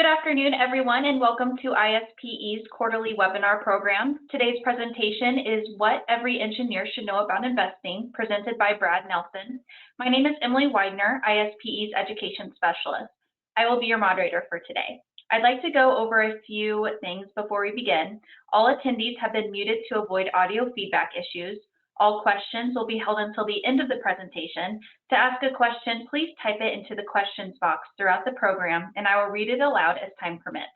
Good afternoon, everyone, and welcome to ISPE's quarterly webinar program. Today's presentation is What Every Engineer Should Know About Investing, presented by Brad Nelson. My name is Emily Widener, ISPE's Education Specialist. I will be your moderator for today. I'd like to go over a few things before we begin. All attendees have been muted to avoid audio feedback issues. All questions will be held until the end of the presentation. To ask a question, please type it into the questions box throughout the program, and I will read it aloud as time permits.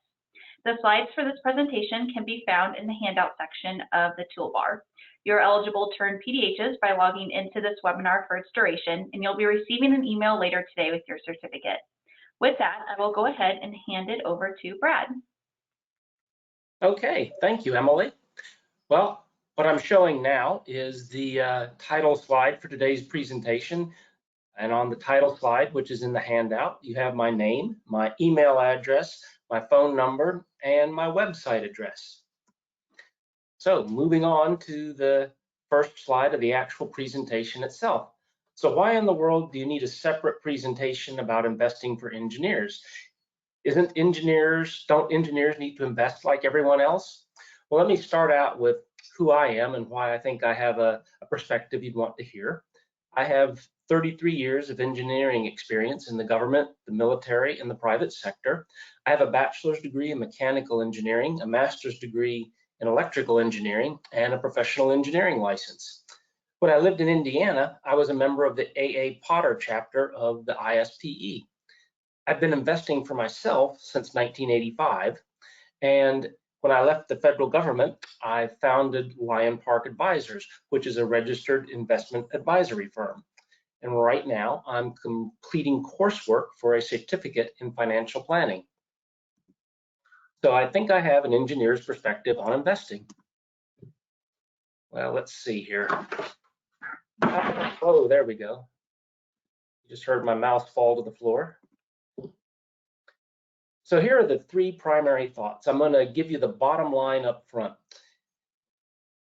The slides for this presentation can be found in the handout section of the toolbar. You're eligible to earn PDHs by logging into this webinar for its duration, and you'll be receiving an email later today with your certificate. With that, I will go ahead and hand it over to Brad. Okay, thank you, Emily. Well, what I'm showing now is the title slide for today's presentation. And on the title slide, which is in the handout, you have my name, my email address, my phone number, and my website address. So moving on to the first slide of the actual presentation itself. So why in the world do you need a separate presentation about investing for engineers? Don't engineers need to invest like everyone else? Well, let me start out with who I am and why I think I have a perspective you'd want to hear. I have 33 years of engineering experience in the government, the military, and the private sector. I have a bachelor's degree in mechanical engineering, a master's degree in electrical engineering, and a professional engineering license. When I lived in Indiana, I was a member of the AA Potter chapter of the ISPE. I've been investing for myself since 1985, and when I left the federal government, I founded Lion Park Advisors, which is a registered investment advisory firm. And right now, I'm completing coursework for a certificate in financial planning. So I think I have an engineer's perspective on investing. Well, let's see here. Oh, there we go. You just heard my mouse fall to the floor. So here are the three primary thoughts. I'm going to give you the bottom line up front.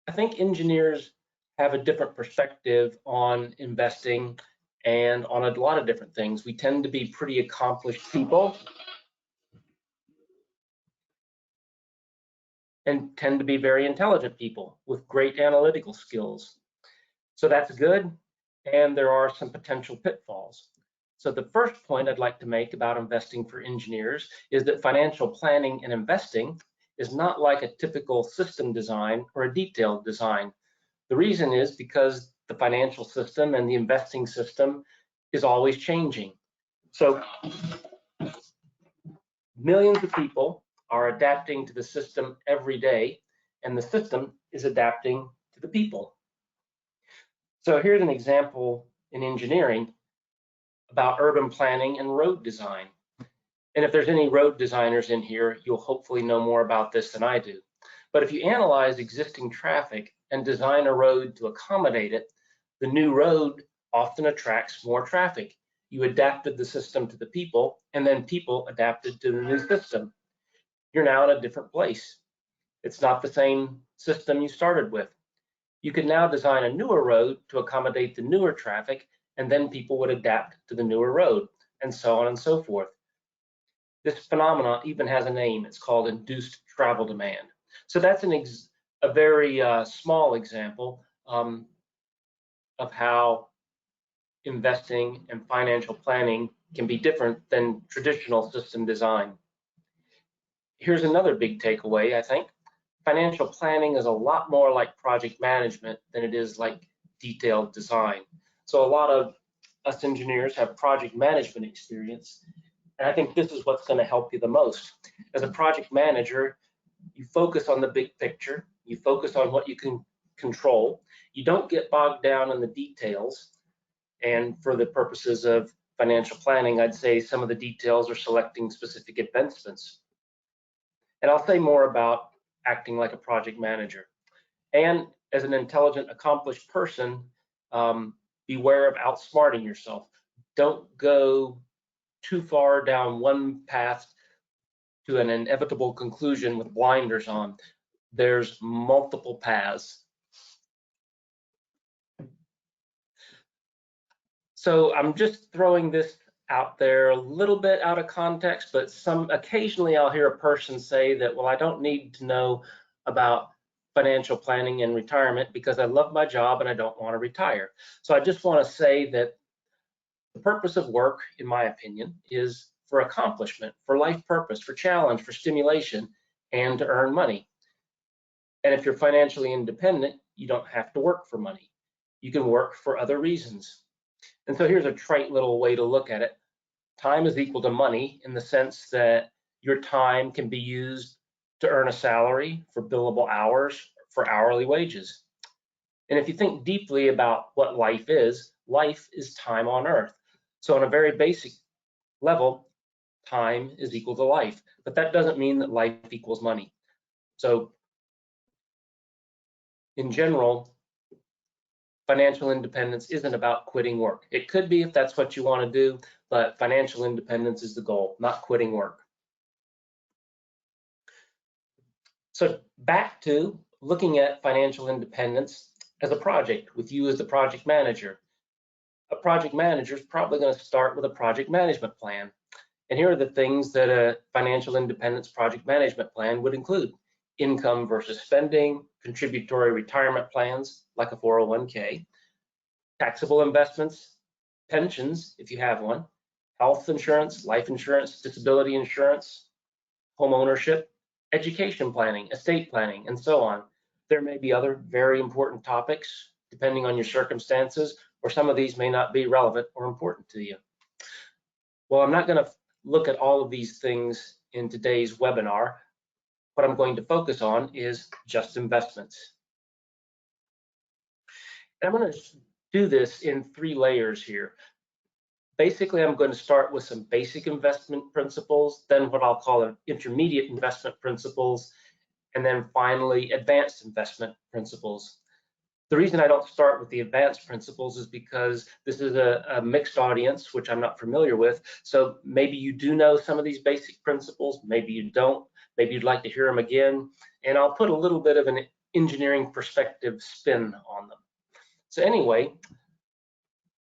I think engineers have a different perspective on investing and on a lot of different things. We tend to be pretty accomplished people and tend to be very intelligent people with great analytical skills. So that's good, and there are some potential pitfalls. So the first point I'd like to make about investing for engineers is that financial planning and investing is not like a typical system design or a detailed design. The reason is because the financial system and the investing system is always changing. So millions of people are adapting to the system every day, and the system is adapting to the people. So here's an example in engineering about urban planning and road design. And if there's any road designers in here, you'll hopefully know more about this than I do. But if you analyze existing traffic and design a road to accommodate it, the new road often attracts more traffic. You adapted the system to the people, and then people adapted to the new system. You're now in a different place. It's not the same system you started with. You can now design a newer road to accommodate the newer traffic, and then people would adapt to the newer road, and so on and so forth. This phenomenon even has a name. It's called induced travel demand. So that's a very small example of how investing and financial planning can be different than traditional system design. Here's another big takeaway, I think. Financial planning is a lot more like project management than it is like detailed design. So a lot of us engineers have project management experience, and I think this is what's going to help you the most. As a project manager, you focus on the big picture, you focus on what you can control, you don't get bogged down in the details, and for the purposes of financial planning, I'd say some of the details are selecting specific investments. And I'll say more about acting like a project manager. And as an intelligent, accomplished person, beware of outsmarting yourself. Don't go too far down one path to an inevitable conclusion with blinders on. There's multiple paths. So I'm just throwing this out there, a little bit out of context, but occasionally I'll hear a person say that, well, I don't need to know about financial planning and retirement because I love my job and I don't want to retire. So I just want to say that the purpose of work, in my opinion, is for accomplishment, for life purpose, for challenge, for stimulation, and to earn money. And if you're financially independent, you don't have to work for money. You can work for other reasons. And so here's a trite little way to look at it. Time is equal to money in the sense that your time can be used to earn a salary for billable hours, for hourly wages. And if you think deeply about what life is time on earth. So on a very basic level, time is equal to life, but that doesn't mean that life equals money. So in general, financial independence isn't about quitting work. It could be if that's what you want to do, but financial independence is the goal, not quitting work. So back to looking at financial independence as a project with you as the project manager. A project manager is probably going to start with a project management plan. And here are the things that a financial independence project management plan would include: income versus spending, contributory retirement plans like a 401k, taxable investments, pensions if you have one, health insurance, life insurance, disability insurance, home ownership, education planning, estate planning, and so on. There may be other very important topics depending on your circumstances, or some of these may not be relevant or important to you. Well, I'm not going to look at all of these things in today's webinar. What I'm going to focus on is just investments. And I'm going to do this in 3 layers here. Basically, I'm going to start with some basic investment principles, then what I'll call intermediate investment principles, and then finally advanced investment principles. The reason I don't start with the advanced principles is because this is a mixed audience, which I'm not familiar with. So maybe you do know some of these basic principles, maybe you don't, maybe you'd like to hear them again, and I'll put a little bit of an engineering perspective spin on them. So anyway,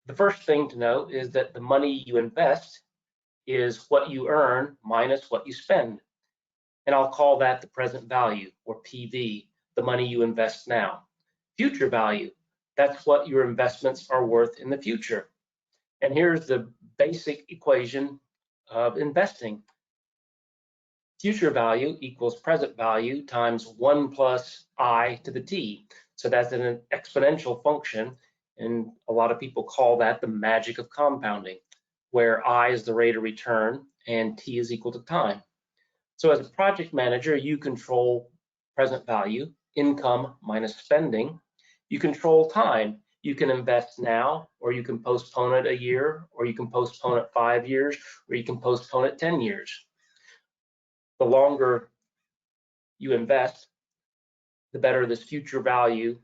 the first thing to know is that the money you invest is what you earn minus what you spend. And I'll call that the present value, or PV, the money you invest now. Future value, that's what your investments are worth in the future. And here's the basic equation of investing. Future value equals present value times 1 plus I to the t. So that's an exponential function, and a lot of people call that the magic of compounding, where I is the rate of return and t is equal to time. So as a project manager, you control present value, income minus spending. You control time. You can invest now, or you can postpone it a year, or you can postpone it 5 years, or you can postpone it 10 years. The longer you invest, the better this future value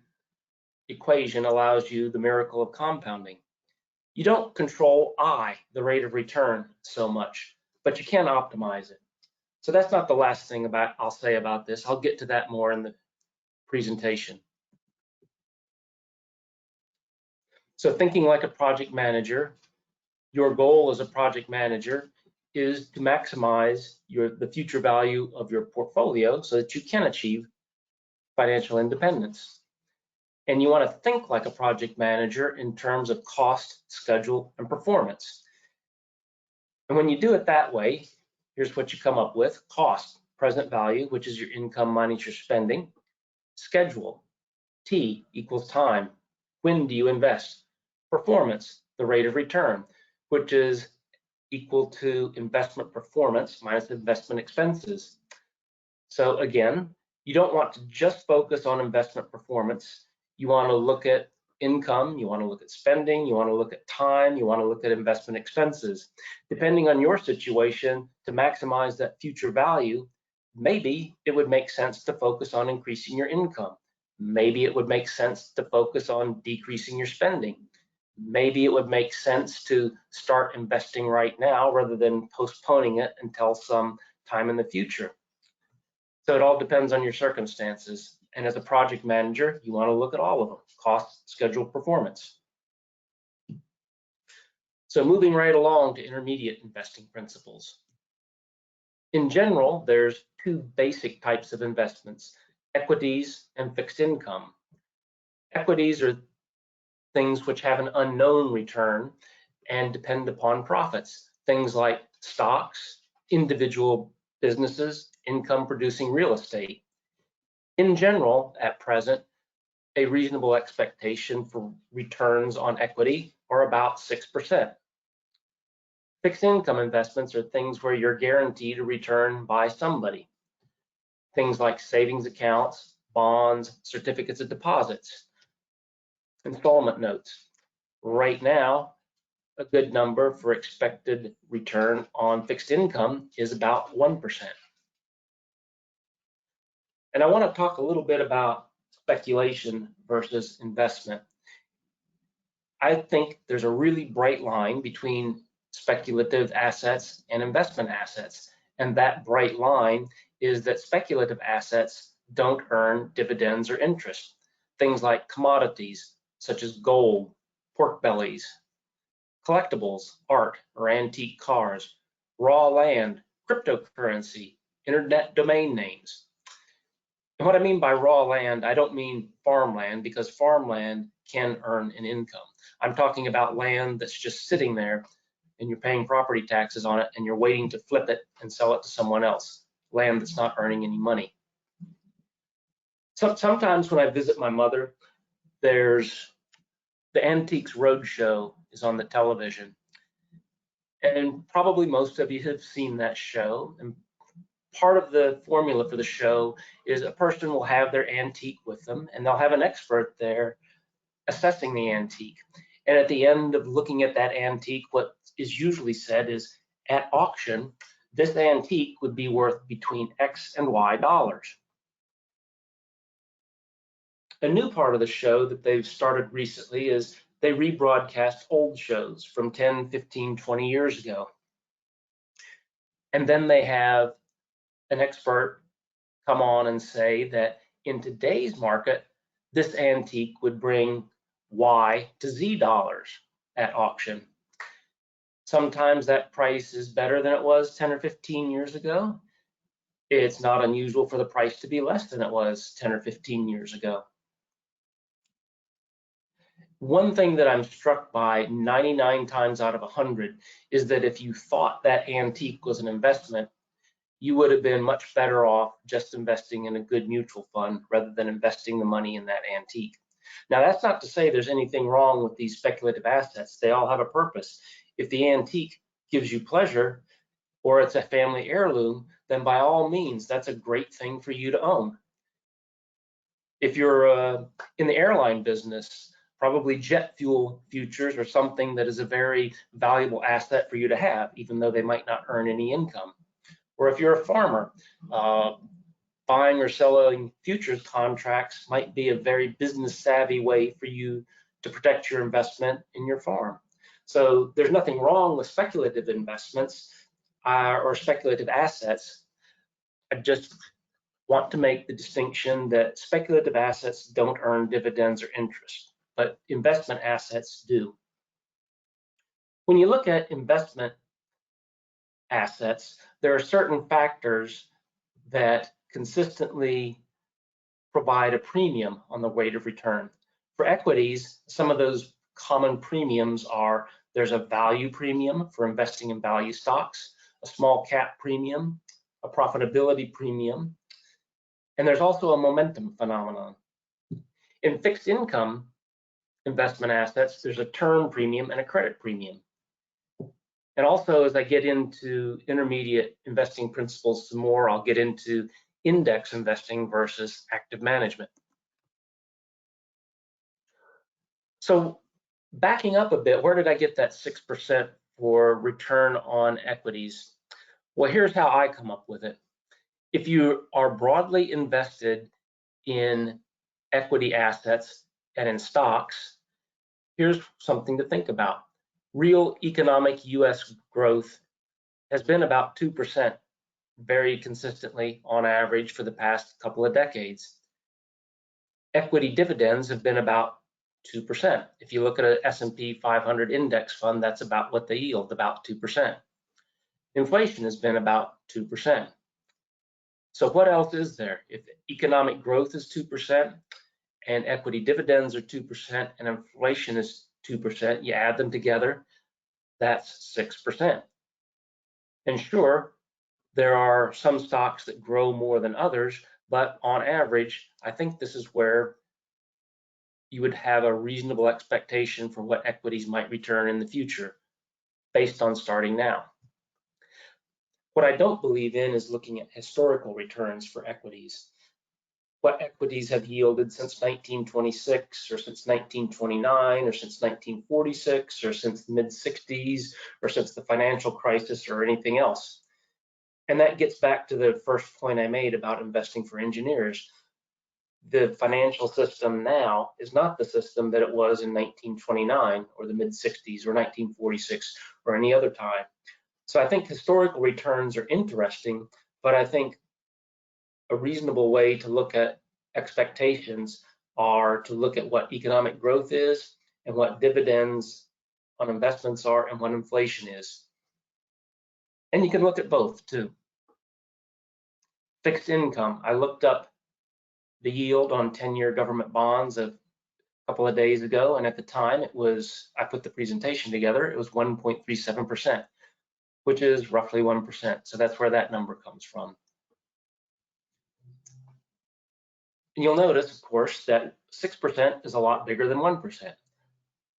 equation allows you the miracle of compounding. You don't control I, the rate of return, so much, but you can optimize it. So that's not the last thing I'll say about this. I'll get to that more in the presentation. So thinking like a project manager, your goal as a project manager is to maximize the future value of your portfolio so that you can achieve financial independence. And you want to think like a project manager in terms of cost, schedule, and performance. And when you do it that way, here's what you come up with: cost, present value, which is your income minus your spending; schedule, T equals time, when do you invest; performance, the rate of return, which is equal to investment performance minus investment expenses. So again, you don't want to just focus on investment performance. You want to look at income, you want to look at spending, you want to look at time, you want to look at investment expenses. Depending on your situation, to maximize that future value, maybe it would make sense to focus on increasing your income. Maybe it would make sense to focus on decreasing your spending. Maybe it would make sense to start investing right now rather than postponing it until some time in the future. So it all depends on your circumstances. And as a project manager, you want to look at all of them: cost, schedule, performance. So moving right along to intermediate investing principles. In general, there's two basic types of investments, equities and fixed income. Equities are things which have an unknown return and depend upon profits, things like stocks, individual businesses, income-producing real estate. In general, at present, a reasonable expectation for returns on equity are about 6%. Fixed income investments are things where you're guaranteed a return by somebody. Things like savings accounts, bonds, certificates of deposits, installment notes. Right now, a good number for expected return on fixed income is about 1%. And I want to talk a little bit about speculation versus investment. I think there's a really bright line between speculative assets and investment assets. And that bright line is that speculative assets don't earn dividends or interest. Things like commodities, such as gold, pork bellies, collectibles, art or antique cars, raw land, cryptocurrency, internet domain names. And what I mean by raw land, I don't mean farmland, because farmland can earn an income. I'm talking about land that's just sitting there and you're paying property taxes on it and you're waiting to flip it and sell it to someone else, land that's not earning any money. So sometimes when I visit my mother, there's the Antiques Roadshow is on the television. And probably most of you have seen that show. And part of the formula for the show is a person will have their antique with them and they'll have an expert there assessing the antique. And at the end of looking at that antique, what is usually said is, at auction, this antique would be worth between X and Y dollars. A new part of the show that they've started recently is they rebroadcast old shows from 10, 15, 20 years ago. And then they have an expert come on and say that in today's market, this antique would bring Y to Z dollars at auction. Sometimes that price is better than it was 10 or 15 years ago. It's not unusual for the price to be less than it was 10 or 15 years ago. One thing that I'm struck by 99 times out of 100 is that if you thought that antique was an investment, you would have been much better off just investing in a good mutual fund rather than investing the money in that antique. Now, that's not to say there's anything wrong with these speculative assets. They all have a purpose. If the antique gives you pleasure or it's a family heirloom, then by all means, that's a great thing for you to own. If you're in the airline business, probably jet fuel futures are something that is a very valuable asset for you to have, even though they might not earn any income. Or if you're a farmer, buying or selling futures contracts might be a very business savvy way for you to protect your investment in your farm. So there's nothing wrong with speculative investments or speculative assets. I just want to make the distinction that speculative assets don't earn dividends or interest, but investment assets do. When you look at investment assets, there are certain factors that consistently provide a premium on the rate of return. For equities, some of those common premiums are there's a value premium for investing in value stocks, a small cap premium, a profitability premium, and there's also a momentum phenomenon. In fixed income investment assets, there's a term premium and a credit premium. And also, as I get into intermediate investing principles some more, I'll get into index investing versus active management. So backing up a bit, where did I get that 6% for return on equities? Well, here's how I come up with it. If you are broadly invested in equity assets and in stocks, here's something to think about. Real economic US growth has been about 2% very consistently on average for the past couple of decades. Equity dividends have been about 2%. If you look at an S&P 500 index fund, that's about what they yield, about 2%. Inflation has been about 2%. So what else is there? If economic growth is 2% and equity dividends are 2% and inflation is 2%, you add them together, that's 6%. And sure, there are some stocks that grow more than others, but on average, I think this is where you would have a reasonable expectation for what equities might return in the future based on starting now. What I don't believe in is looking at historical returns for equities. What equities have yielded since 1926 or since 1929 or since 1946 or since the mid-60s or since the financial crisis or anything else. And that gets back to the first point I made about investing for engineers. The financial system now is not the system that it was in 1929 or the mid-60s or 1946 or any other time. So I think historical returns are interesting, but I think a reasonable way to look at expectations are to look at what economic growth is and what dividends on investments are and what inflation is. And you can look at both too. Fixed income, I looked up the yield on 10-year government bonds a couple of days ago, and at the time it was, I put the presentation together, it was 1.37%, which is roughly 1%. So that's where that number comes from. And you'll notice, of course, that 6% is a lot bigger than 1%.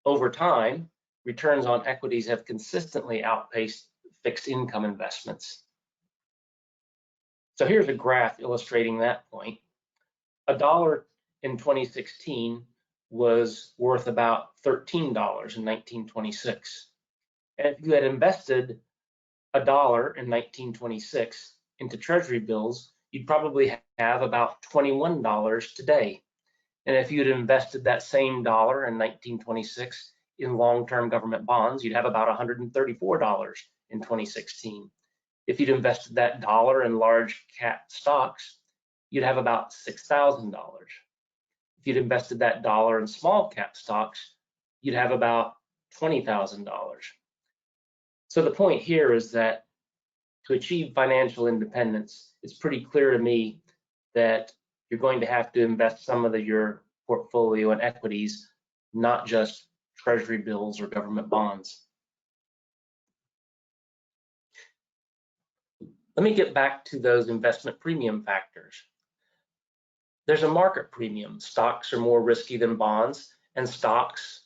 Over time, returns on equities have consistently outpaced fixed income investments. So here's a graph illustrating that point. $1 in 2016 was worth about $13 in 1926. And if you had invested $1 in 1926 into Treasury bills, you'd probably have about $21 today. And if you'd invested that same dollar in 1926 in long-term government bonds, you'd have about $134 in 2016. If you'd invested that dollar in large cap stocks, you'd have about $6,000. If you'd invested that dollar in small cap stocks, you'd have about $20,000. So the point here is that to achieve financial independence, it's pretty clear to me that you're going to have to invest some of your portfolio in equities, not just Treasury bills or government bonds. Let me get back to those investment premium factors. There's a market premium. Stocks are more risky than bonds, and stocks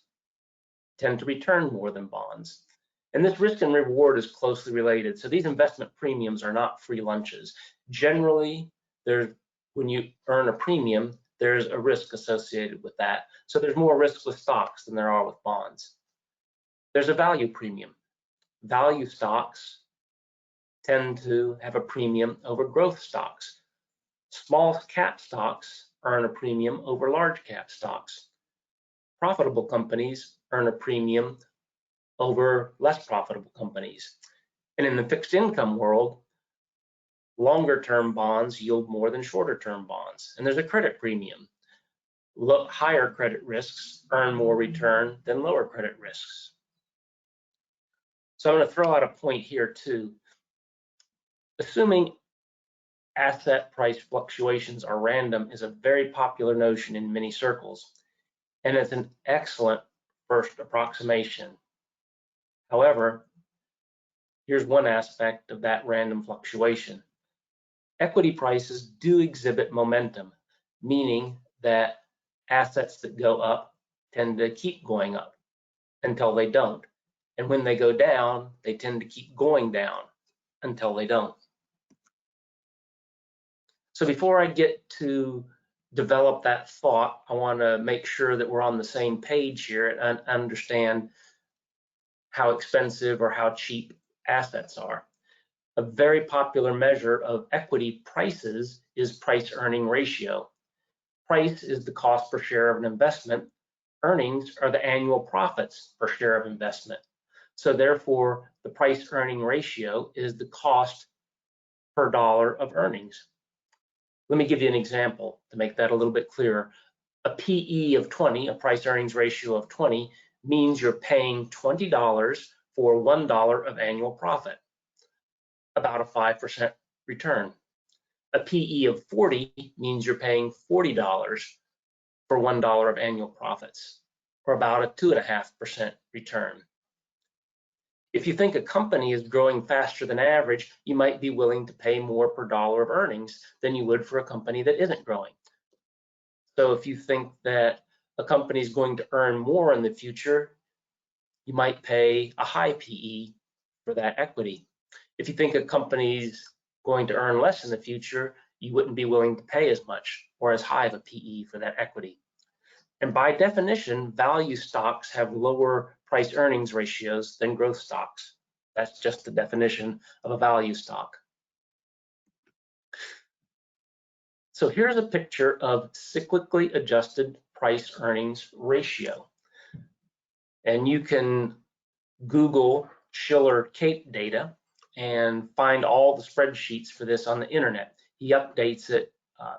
tend to return more than bonds. And this risk and reward is closely related. So these investment premiums are not free lunches. Generally, when you earn a premium, there's a risk associated with that. So there's more risk with stocks than there are with bonds. There's a value premium. Value stocks tend to have a premium over growth stocks. Small cap stocks earn a premium over large cap stocks. Profitable companies earn a premium over less profitable companies. And in the fixed income world, longer term bonds yield more than shorter term bonds. And there's a credit premium. Higher credit risks earn more return than lower credit risks. So I'm going to throw out a point here too. Assuming asset price fluctuations are random is a very popular notion in many circles, and it's an excellent first approximation. However, here's one aspect of that random fluctuation. Equity prices do exhibit momentum, meaning that assets that go up tend to keep going up until they don't. And when they go down, they tend to keep going down until they don't. So before I get to develop that thought, I want to make sure that we're on the same page here and understand how expensive or how cheap assets are. A very popular measure of equity prices is price-earning ratio. Price is the cost per share of an investment. Earnings are the annual profits per share of investment. So therefore, the price-earning ratio is the cost per dollar of earnings. Let me give you an example to make that a little bit clearer. A PE of 20, a price earnings ratio of 20, means you're paying $20 for $1 of annual profit, about a 5% return. A PE of 40 means you're paying $40 for $1 of annual profits, or about a 2.5% return. If you think a company is growing faster than average, you might be willing to pay more per dollar of earnings than you would for a company that isn't growing. So if you think that a company is going to earn more in the future, you might pay a high PE for that equity. If you think a company's going to earn less in the future, you wouldn't be willing to pay as much or as high of a PE for that equity. And by definition, value stocks have lower price earnings ratios than growth stocks. That's just the definition of a value stock. So here's a picture of cyclically adjusted price earnings ratio. And you can Google Shiller Cape data and find all the spreadsheets for this on the internet. He updates it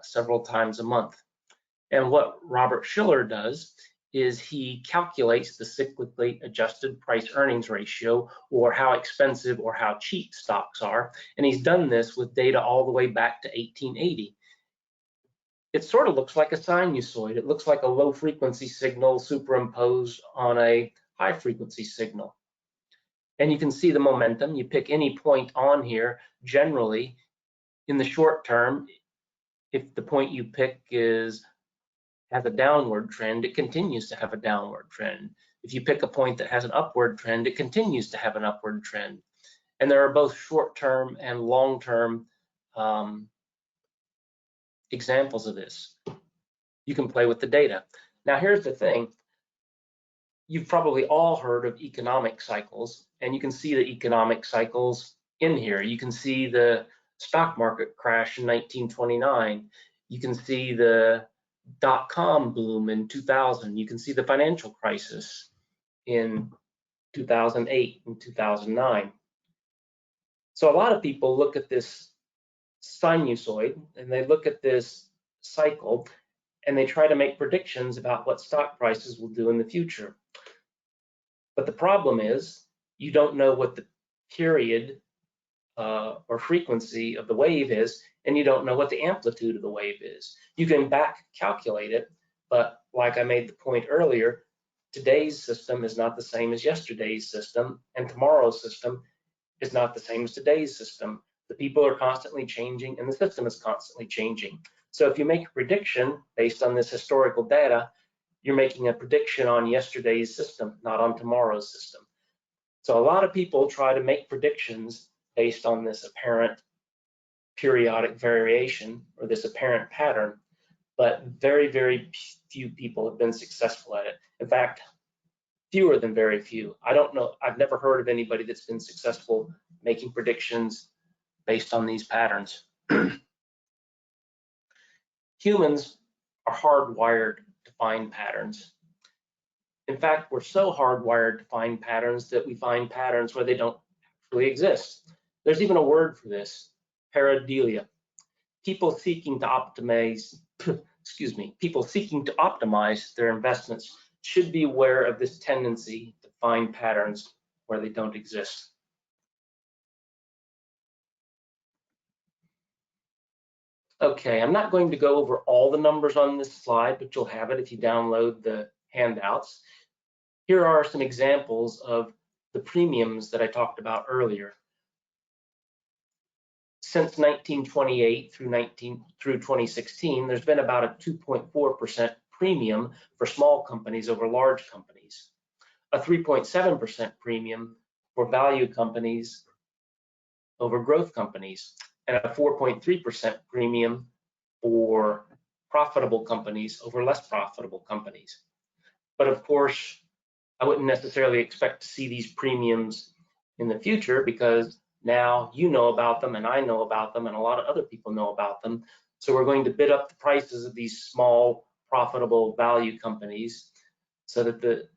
several times a month. And what Robert Shiller does is he calculates the cyclically adjusted price earnings ratio, or how expensive or how cheap stocks are. And he's done this with data all the way back to 1880. It sort of looks like a sinusoid. It looks like a low frequency signal superimposed on a high frequency signal. And you can see the momentum. You pick any point on here. Generally, in the short term, if the point you pick has a downward trend, it continues to have a downward trend. If you pick a point that has an upward trend, it continues to have an upward trend. And there are both short-term and long-term examples of this. You can play with the data. Now, here's the thing. You've probably all heard of economic cycles, and you can see the economic cycles in here. You can see the stock market crash in 1929. You can see the dot-com boom in 2000. You can see the financial crisis in 2008 and 2009. So a lot of people look at this sinusoid and they look at this cycle and they try to make predictions about what stock prices will do in the future. But the problem is you don't know what the period or frequency of the wave is, and you don't know what the amplitude of the wave is. You can back calculate it, but like I made the point earlier, today's system is not the same as yesterday's system, and tomorrow's system is not the same as today's system. The people are constantly changing, and the system is constantly changing. So if you make a prediction based on this historical data, you're making a prediction on yesterday's system, not on tomorrow's system. So a lot of people try to make predictions based on this apparent periodic variation or this apparent pattern, but very, very few people have been successful at it. In fact, fewer than very few. I don't know, I've never heard of anybody that's been successful making predictions based on these patterns. Humans are hardwired to find patterns. In fact, we're so hardwired to find patterns that we find patterns where they don't actually exist. There's even a word for this, pareidolia. People seeking to optimize, people seeking to optimize their investments should be aware of this tendency to find patterns where they don't exist. Okay, I'm not going to go over all the numbers on this slide, but you'll have it if you download the handouts. Here are some examples of the premiums that I talked about earlier. Since 1928 through 2016, there's been about a 2.4% premium for small companies over large companies, a 3.7% premium for value companies over growth companies, and a 4.3% premium for profitable companies over less profitable companies. But of course, I wouldn't necessarily expect to see these premiums in the future, because now you know about them and I know about them and a lot of other people know about them. So we're going to bid up the prices of these small profitable value companies so that the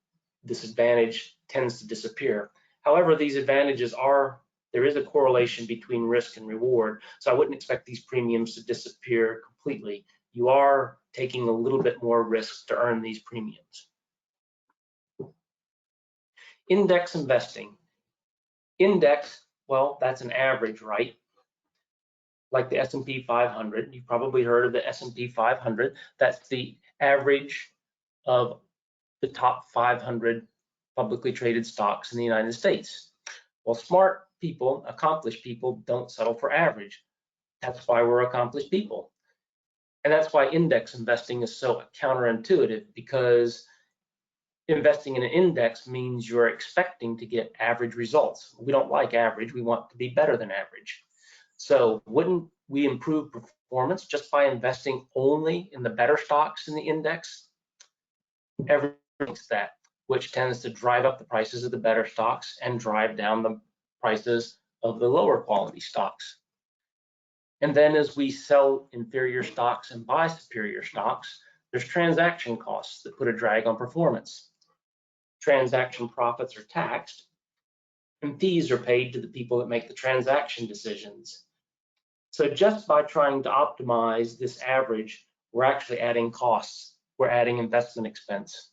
disadvantage tends to disappear. However, these advantages there is a correlation between risk and reward. So I wouldn't expect these premiums to disappear completely. You are taking a little bit more risk to earn these premiums. Index investing. Index, well, that's an average, right? Like the S&P 500. You've probably heard of the S&P 500. That's the average of the top 500 publicly traded stocks in the United States. Well, smart people, accomplished people, don't settle for average. That's why we're accomplished people. And that's why index investing is so counterintuitive, because investing in an index means you're expecting to get average results. We don't like average, we want to be better than average. So wouldn't we improve performance just by investing only in the better stocks in the index? Everyone thinks that, which tends to drive up the prices of the better stocks and drive down the prices of the lower quality stocks. And then as we sell inferior stocks and buy superior stocks, there's transaction costs that put a drag on performance. Transaction profits are taxed, and fees are paid to the people that make the transaction decisions. So just by trying to optimize this average, we're actually adding costs. We're adding investment expense.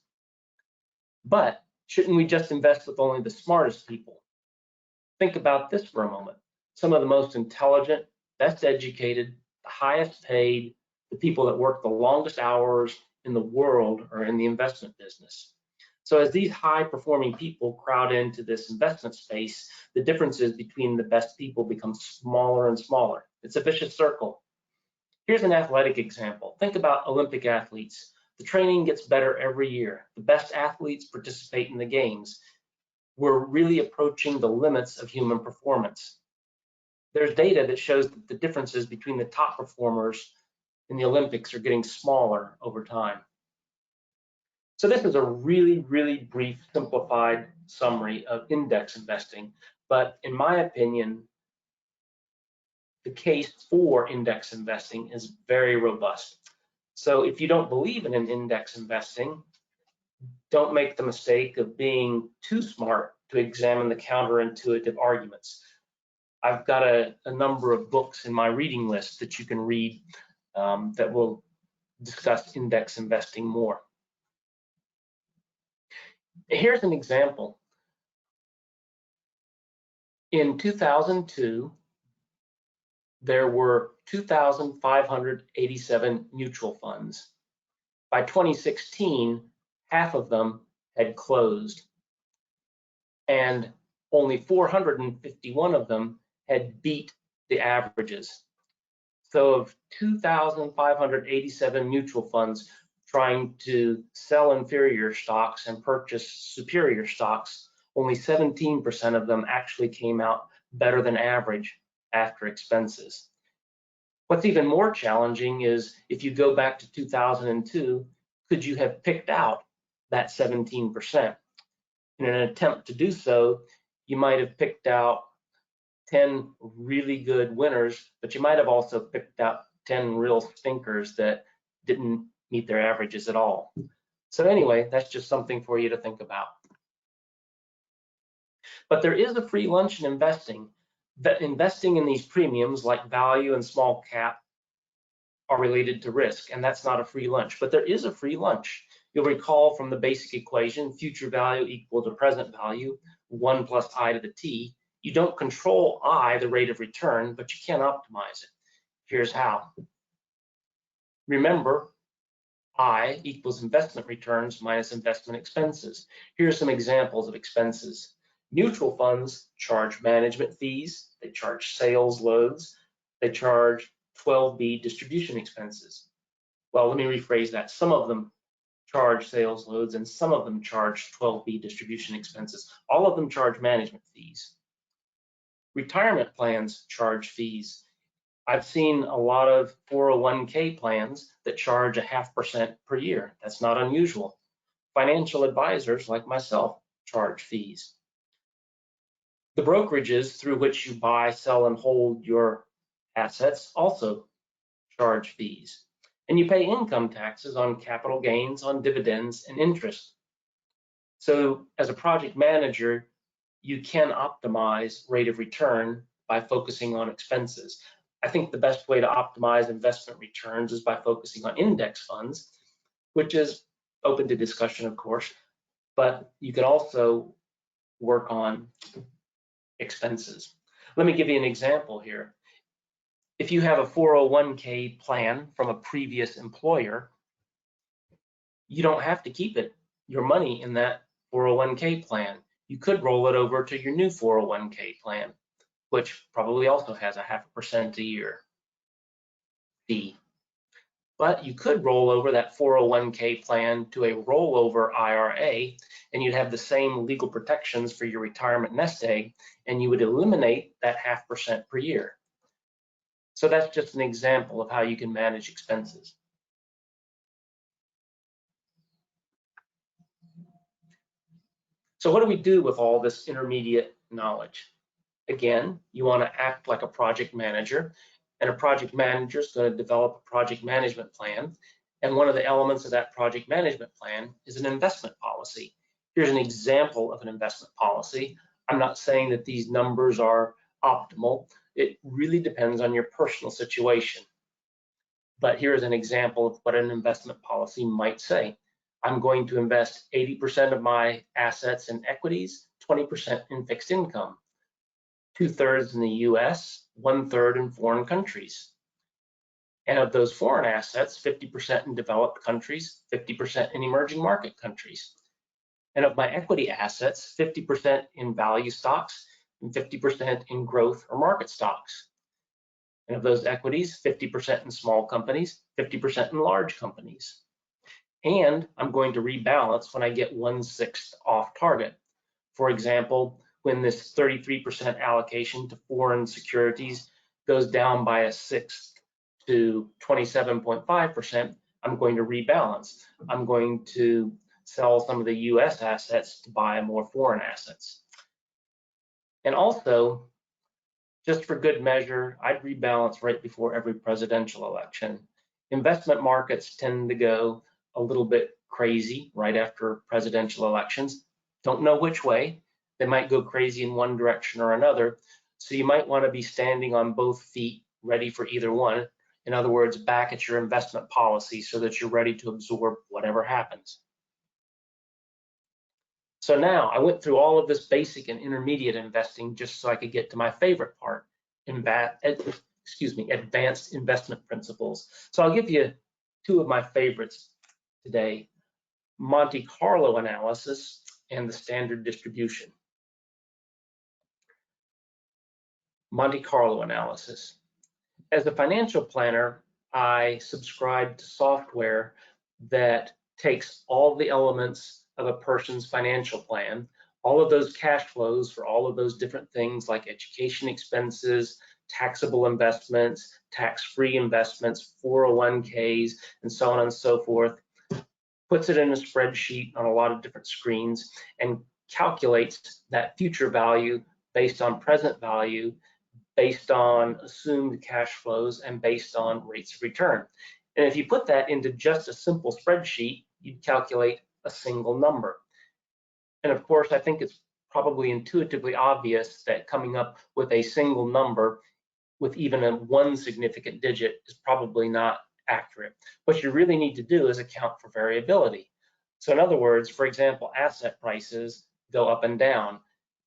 But shouldn't we just invest with only the smartest people? Think about this for a moment. Some of the most intelligent, best educated, the highest paid, the people that work the longest hours in the world are in the investment business. So as these high-performing people crowd into this investment space, the differences between the best people become smaller and smaller. It's a vicious circle. Here's an athletic example. Think about Olympic athletes. The training gets better every year. The best athletes participate in the games. We're really approaching the limits of human performance. There's data that shows that the differences between the top performers in the Olympics are getting smaller over time. So this is a really, really brief, simplified summary of index investing. But in my opinion, the case for index investing is very robust. So if you don't believe in an index investing, don't make the mistake of being too smart to examine the counterintuitive arguments. I've got a number of books in my reading list that you can read that will discuss index investing more. Here's an example. In 2002, there were 2,587 mutual funds. By 2016, half of them had closed, and only 451 of them had beat the averages. So of 2,587 mutual funds trying to sell inferior stocks and purchase superior stocks, only 17% of them actually came out better than average after expenses. What's even more challenging is if you go back to 2002, could you have picked out that 17%? In an attempt to do so, you might have picked out 10 really good winners, but you might have also picked out 10 real stinkers that didn't meet their averages at all. So anyway, that's just something for you to think about. But there is a free lunch in investing. That investing in these premiums like value and small cap are related to risk, and that's not a free lunch, but there is a free lunch. You'll recall from the basic equation, future value equal to present value, 1 plus I to the t. You don't control I, the rate of return, but you can optimize it. Here's how. Remember, I equals investment returns minus investment expenses. Here are some examples of expenses. Mutual funds charge management fees, they charge sales loads, they charge 12B distribution expenses. Well, let me rephrase that. Some of them charge sales loads and some of them charge 12B distribution expenses. All of them charge management fees. Retirement plans charge fees. I've seen a lot of 401k plans that charge 0.5% per year. That's not unusual. Financial advisors like myself charge fees. The brokerages through which you buy, sell, and hold your assets also charge fees. And you pay income taxes on capital gains, on dividends, and interest. So as a project manager, you can optimize rate of return by focusing on expenses. I think the best way to optimize investment returns is by focusing on index funds, which is open to discussion, of course, but you can also work on expenses. Let me give you an example here. If you have a 401k plan from a previous employer, you don't have to keep your money in that 401k plan. You could roll it over to your new 401k plan, which probably also has a 0.5% a year fee. But you could roll over that 401k plan to a rollover IRA, and you'd have the same legal protections for your retirement nest egg, and you would eliminate that 0.5% per year. So that's just an example of how you can manage expenses. So what do we do with all this intermediate knowledge? Again, you want to act like a project manager, and a project manager is going to develop a project management plan. And one of the elements of that project management plan is an investment policy. Here's an example of an investment policy. I'm not saying that these numbers are optimal. It really depends on your personal situation. But here's an example of what an investment policy might say. I'm going to invest 80% of my assets in equities, 20% in fixed income, 2/3 in the US, 1/3 in foreign countries. And of those foreign assets, 50% in developed countries, 50% in emerging market countries. And of my equity assets, 50% in value stocks and 50% in growth or market stocks. And of those equities, 50% in small companies, 50% in large companies. And I'm going to rebalance when I get 1/6 off target. For example, when this 33% allocation to foreign securities goes down by 1/6 to 27.5%, I'm going to rebalance. I'm going to sell some of the US assets to buy more foreign assets. And also, just for good measure, I'd rebalance right before every presidential election. Investment markets tend to go a little bit crazy right after presidential elections. Don't know which way. They might go crazy in one direction or another. So you might want to be standing on both feet, ready for either one. In other words, back at your investment policy so that you're ready to absorb whatever happens. So now I went through all of this basic and intermediate investing just so I could get to my favorite part, advanced investment principles. So I'll give you two of my favorites today, Monte Carlo analysis and the standard distribution. Monte Carlo analysis. As a financial planner, I subscribe to software that takes all the elements of a person's financial plan, all of those cash flows for all of those different things like education expenses, taxable investments, tax-free investments, 401ks, and so on and so forth, puts it in a spreadsheet on a lot of different screens and calculates that future value based on present value, based on assumed cash flows, and based on rates of return. And if you put that into just a simple spreadsheet, you'd calculate a single number. And of course, I think it's probably intuitively obvious that coming up with a single number with even a one significant digit is probably not accurate. What you really need to do is account for variability. So in other words, for example, asset prices go up and down,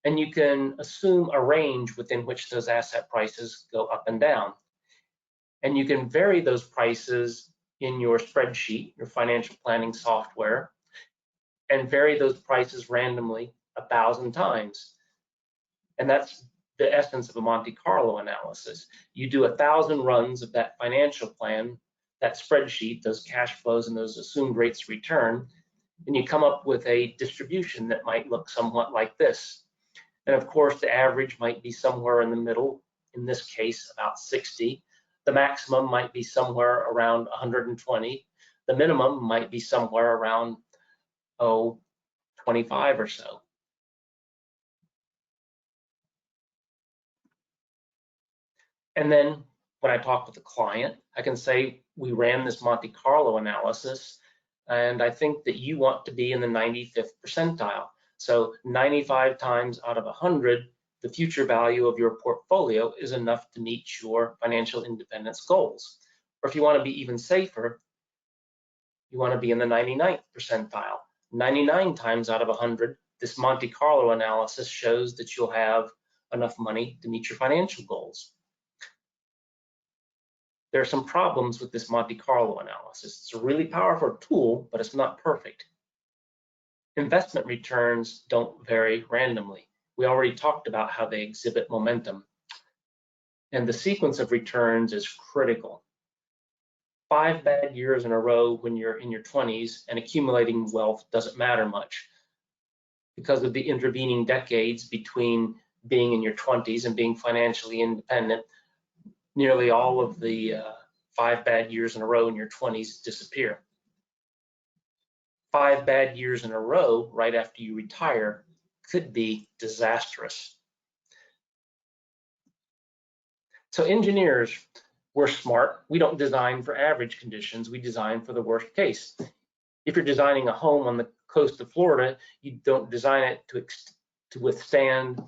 and you can assume a range within which those asset prices go up and down. And you can vary those prices in your spreadsheet, your financial planning software, and vary those prices randomly 1,000 times. And that's the essence of a Monte Carlo analysis. You do 1,000 runs of that financial plan, that spreadsheet, those cash flows and those assumed rates of return, and you come up with a distribution that might look somewhat like this. And of course, the average might be somewhere in the middle, in this case, about 60. The maximum might be somewhere around 120. The minimum might be somewhere around, 25 or so. And then when I talk with the client, I can say, we ran this Monte Carlo analysis, and I think that you want to be in the 95th percentile. So 95 times out of 100 the future value of your portfolio is enough to meet your financial independence goals. Or if you want to be even safer, you want to be in the 99th percentile. 99 times out of 100, this Monte Carlo analysis shows that you'll have enough money to meet your financial goals. There are some problems with this Monte Carlo analysis. It's a really powerful tool, but it's not perfect. Investment returns don't vary randomly. We already talked about how they exhibit momentum. And the sequence of returns is critical. 5 bad years in a row when you're in your 20s and accumulating wealth doesn't matter much because of the intervening decades between being in your 20s and being financially independent. Nearly all of the 5 bad years in a row in your 20s disappear. 5 bad years in a row right after you retire could be disastrous. So engineers, we're smart. We don't design for average conditions. We design for the worst case. If you're designing a home on the coast of Florida, you don't design it to withstand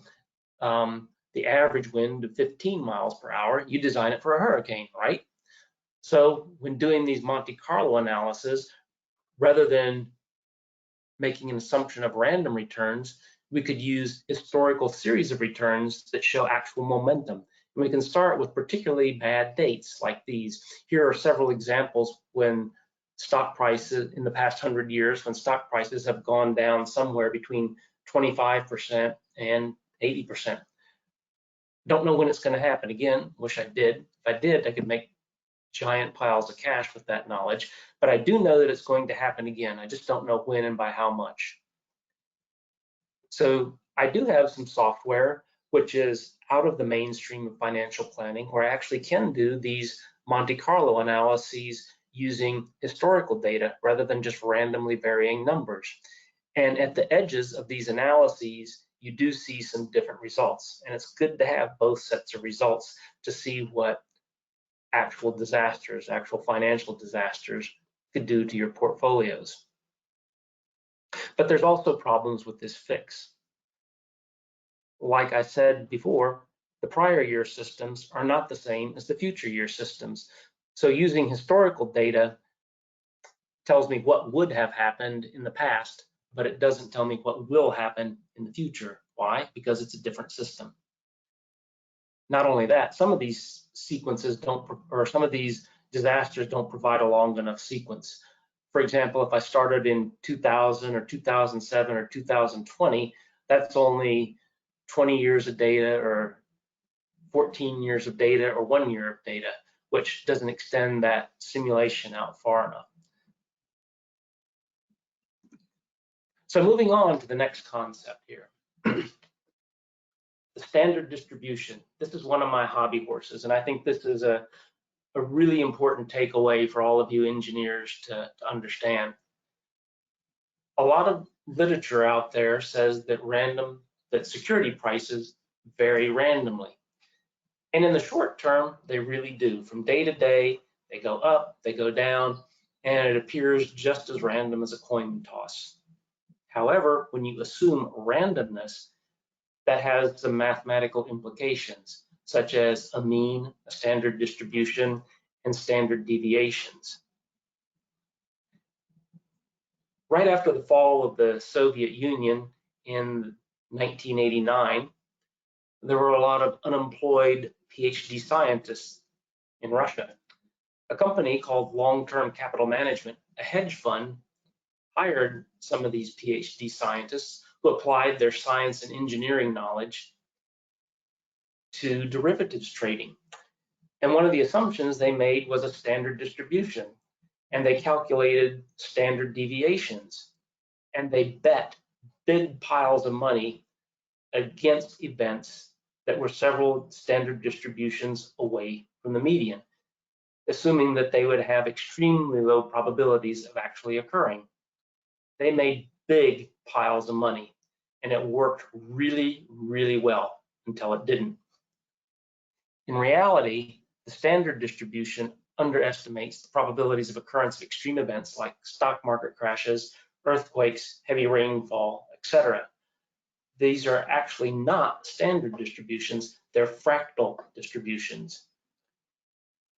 the average wind of 15 miles per hour. You design it for a hurricane, right? So when doing these Monte Carlo analyses, rather than making an assumption of random returns, we could use historical series of returns that show actual momentum. And we can start with particularly bad dates like these. Here are several examples when stock prices in the past 100 years, when stock prices have gone down somewhere between 25% and 80%. Don't know when it's going to happen. Again, wish I did. If I did, I could make giant piles of cash with that knowledge, but I do know that it's going to happen again. I just don't know when and by how much. So I do have some software which is out of the mainstream of financial planning where I actually can do these Monte Carlo analyses using historical data rather than just randomly varying numbers. And at the edges of these analyses, you do see some different results. And it's good to have both sets of results to see what actual disasters, actual financial disasters could do to your portfolios. But there's also problems with this fix. Like I said before, the prior year systems are not the same as the future year systems. So using historical data tells me what would have happened in the past, but it doesn't tell me what will happen in the future. Why? Because it's a different system. Not only that, some of these sequences some of these disasters don't provide a long enough sequence. For example, if I started in 2000 or 2007 or 2020, that's only 20 years of data or 14 years of data or 1 year of data, which doesn't extend that simulation out far enough. So moving on to the next concept here. The standard distribution. This is one of my hobby horses, and I think this is a really important takeaway for all of you engineers to understand. A lot of literature out there says that security prices vary randomly. And in the short term, they really do. From day to day, they go up, they go down, and it appears just as random as a coin toss. However, when you assume randomness, that has some mathematical implications, such as a mean, a standard distribution, and standard deviations. Right after the fall of the Soviet Union in 1989, there were a lot of unemployed PhD scientists in Russia. A company called Long-Term Capital Management, a hedge fund, hired some of these PhD scientists who applied their science and engineering knowledge to derivatives trading. And one of the assumptions they made was a standard distribution, and they calculated standard deviations, and they bet big piles of money against events that were several standard distributions away from the median, assuming that they would have extremely low probabilities of actually occurring. They made big piles of money, and it worked really, really well until it didn't. In reality, the standard distribution underestimates the probabilities of occurrence of extreme events like stock market crashes, earthquakes, heavy rainfall, etc. these are actually not standard distributions, they're fractal distributions.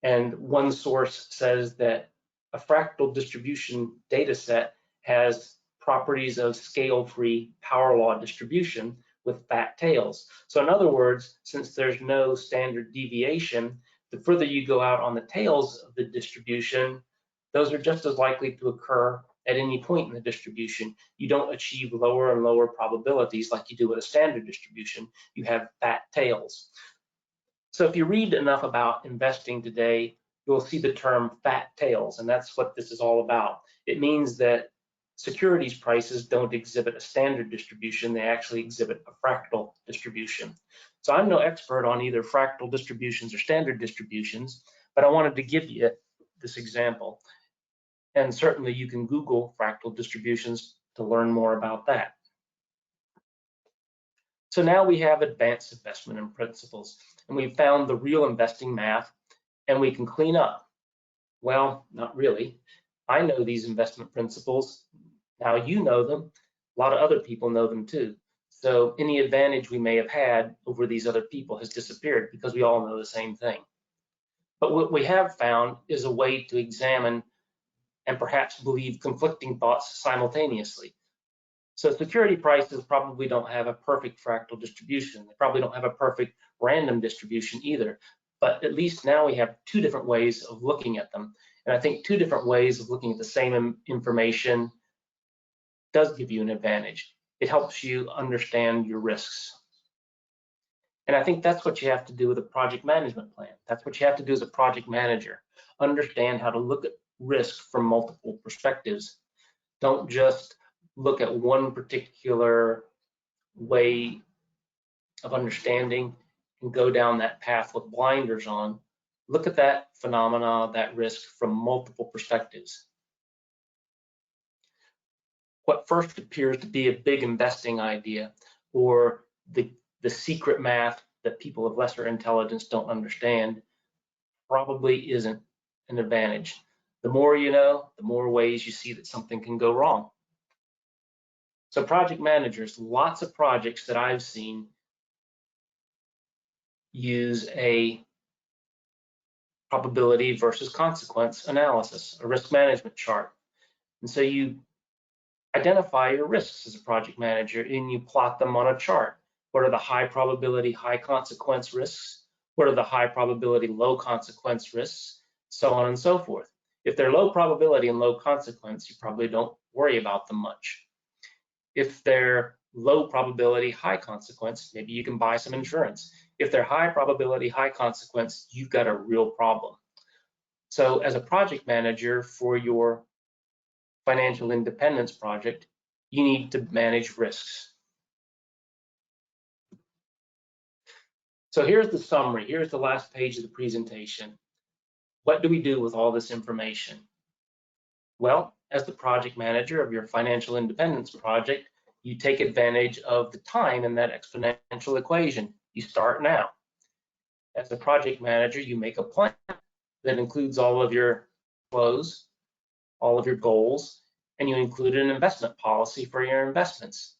And one source says that a fractal distribution data set has properties of scale-free power law distribution with fat tails. So in other words, since there's no standard deviation, the further you go out on the tails of the distribution, those are just as likely to occur at any point in the distribution. You don't achieve lower and lower probabilities like you do with a standard distribution. You have fat tails. So if you read enough about investing today, you'll see the term fat tails, and that's what this is all about. It means that securities prices don't exhibit a standard distribution, they actually exhibit a fractal distribution. So I'm no expert on either fractal distributions or standard distributions, but I wanted to give you this example. And certainly you can Google fractal distributions to learn more about that. So now we have advanced investment in principles, and we've found the real investing math, and we can clean up. Well, not really. I know these investment principles. Now you know them. A lot of other people know them too. So any advantage we may have had over these other people has disappeared because we all know the same thing. But what we have found is a way to examine and perhaps believe conflicting thoughts simultaneously. So security prices probably don't have a perfect fractal distribution. They probably don't have a perfect random distribution either. But at least now we have two different ways of looking at them. And I think two different ways of looking at the same information does give you an advantage. It helps you understand your risks. And I think that's what you have to do with a project management plan. That's what you have to do as a project manager. Understand how to look at risk from multiple perspectives. Don't just look at one particular way of understanding and go down that path with blinders on. Look at that phenomena, that risk from multiple perspectives. What first appears to be a big investing idea or the secret math that people of lesser intelligence don't understand probably isn't an advantage. The more you know, the more ways you see that something can go wrong. So project managers, lots of projects that I've seen use a probability versus consequence analysis, a risk management chart. And so you identify your risks as a project manager and you plot them on a chart. What are the high probability, high consequence risks? What are the high probability, low consequence risks? So on and so forth. If they're low probability and low consequence, you probably don't worry about them much. If they're low probability, high consequence, maybe you can buy some insurance. If they're high probability, high consequence, you've got a real problem. So as a project manager for your financial independence project, you need to manage risks. So here's the summary. Here's the last page of the presentation. What do we do with all this information? Well, as the project manager of your financial independence project, you take advantage of the time in that exponential equation. You start now. As a project manager, you make a plan that includes all of your flows, all of your goals, and you include an investment policy for your investments.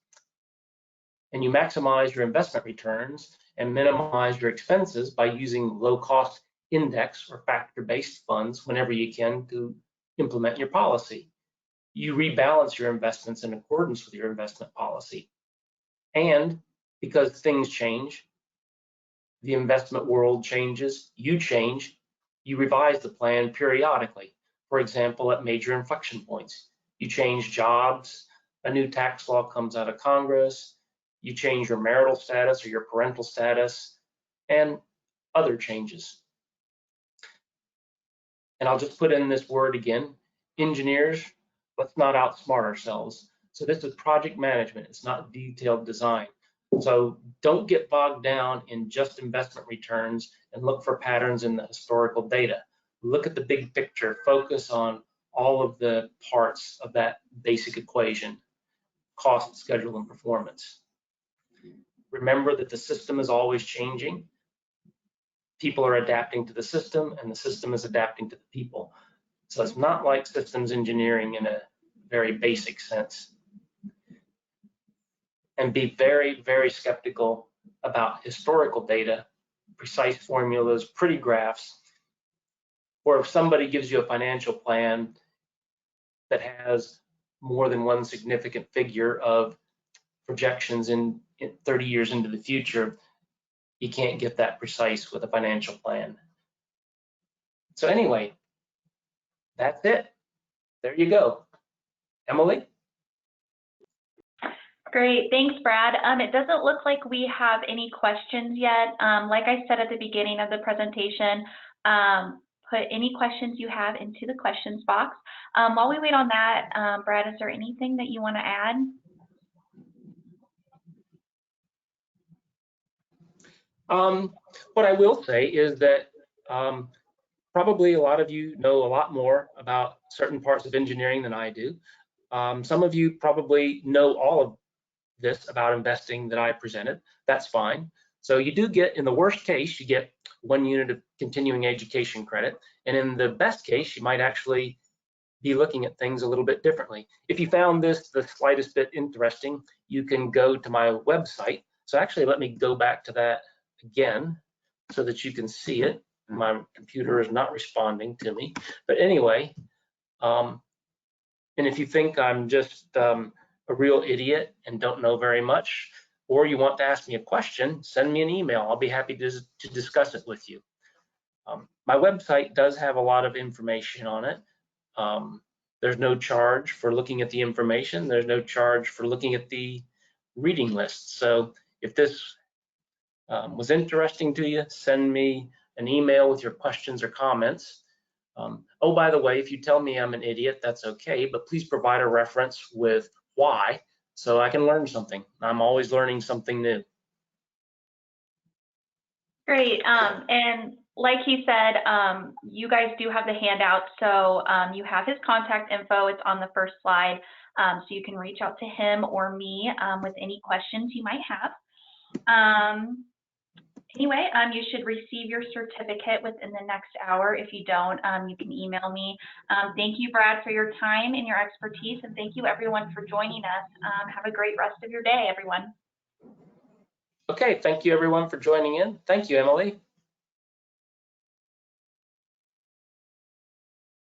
And you maximize your investment returns and minimize your expenses by using low-cost index or factor-based funds whenever you can to implement your policy. You rebalance your investments in accordance with your investment policy. And because things change, the investment world changes, you change, you revise the plan periodically. For example, at major inflection points, you change jobs, a new tax law comes out of Congress, you change your marital status or your parental status, and other changes. And I'll just put in this word again, engineers, let's not outsmart ourselves. So this is project management, it's not detailed design. So don't get bogged down in just investment returns and look for patterns in the historical data. Look at the big picture, focus on all of the parts of that basic equation, cost, schedule, and performance. Remember that the system is always changing. People are adapting to the system and the system is adapting to the people. So it's not like systems engineering in a very basic sense. and be very, very skeptical about historical data, precise formulas, pretty graphs, or if somebody gives you a financial plan that has more than one significant figure of projections in 30 years into the future, you can't get that precise with a financial plan. So anyway, that's it. There you go. Emily? Great, thanks, Brad. It doesn't look like we have any questions yet. Like I said at the beginning of the presentation, put any questions you have into the questions box. While we wait on that, Brad, is there anything that you want to add? What I will say is that probably a lot of you know a lot more about certain parts of engineering than I do. Some of you probably know all of this about investing that I presented. That's fine. So you do get, in the worst case, you get 1 unit of continuing education credit. And in the best case, you might actually be looking at things a little bit differently. If you found this the slightest bit interesting, you can go to my website. So actually, let me go back to that again so that you can see it. My computer is not responding to me. But anyway, and if you think I'm just a real idiot and don't know very much, or you want to ask me a question, send me an email. I'll be happy to discuss it with you. My website does have a lot of information on it. There's no charge for looking at the information. There's no charge for looking at the reading list. So if this was interesting to you, send me an email with your questions or comments. Oh, by the way, if you tell me I'm an idiot, that's okay, but please provide a reference with why so I can learn something. I'm always learning something new. Great, and like he said, you guys do have the handout, so you have his contact info. It's on the first slide, so you can reach out to him or me with any questions you might have. Anyway, you should receive your certificate within the next hour. If you don't, you can email me. Thank you, Brad, for your time and your expertise, and thank you, everyone, for joining us. Have a great rest of your day, everyone. Okay, thank you, everyone, for joining in. Thank you, Emily.